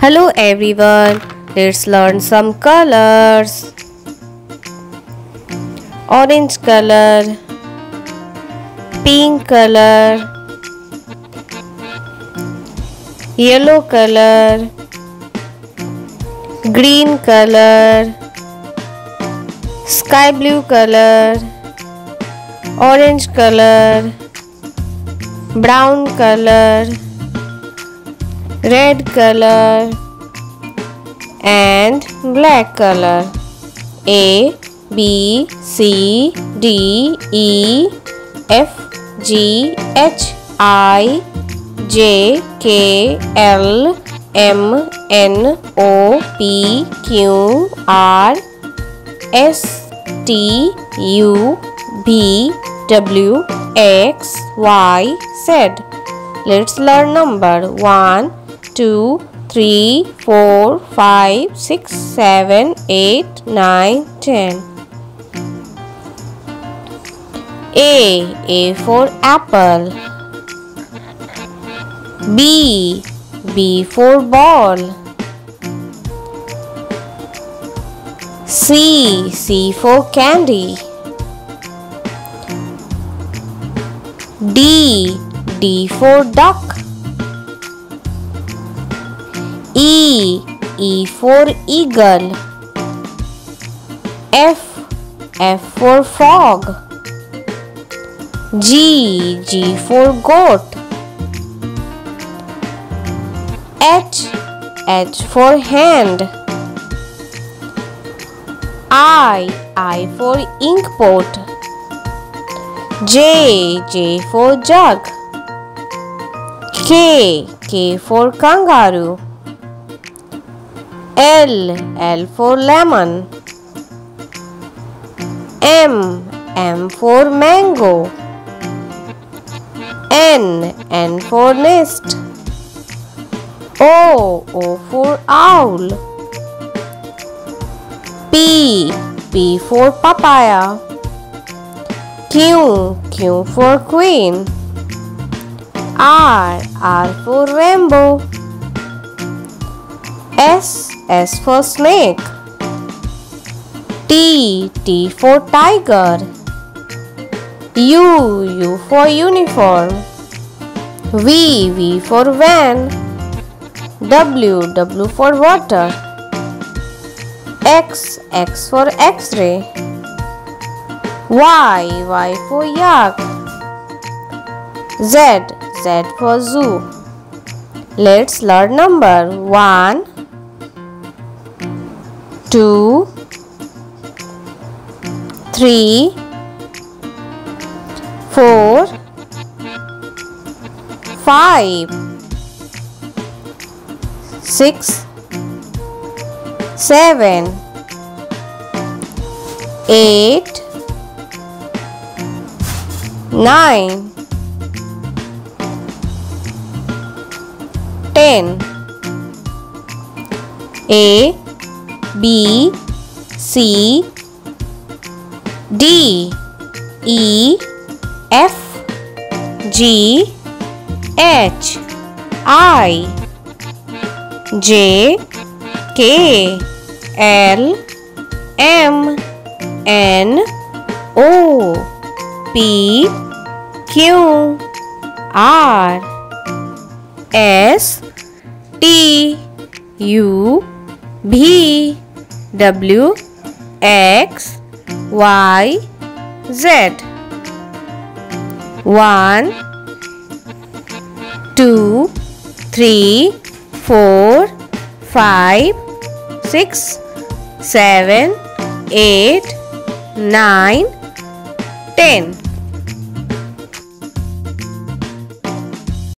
Hello everyone, let's learn some colors. Orange color, pink color, yellow color, green color, sky blue color, orange color, brown color, red color and black color. A, B, C, D, E, F, G, H, I, J, K, L, M, N, O, P, Q, R, S, T, U, V, W, X, Y, Z. Let's learn number 1, 2, 3, 4, 5, 6, 7, 8, 9, 10. A for apple. B for ball. C for candy. D for duck. E for eagle. F for frog. G for goat. H for hand. I for ink pot. J for jug. K for kangaroo. L for lemon. M for mango. N for nest. O for owl. P for papaya. Q for queen. R for rainbow. S for snake. T for tiger. U for uniform. V for van. W for water. X for x-ray. Y for yak. Z for zoo. Let's learn number 1, 2, 3, 4, 5, 6, 7, 8, 9, 10. A, B, C, D, E, F, G, H, I, J, K, L, M, N, O, P, Q, R, S, T, U, V, W, X, Y, Z. 1, 2, 3, 4, 5, 6, 7, 8, 9, 10.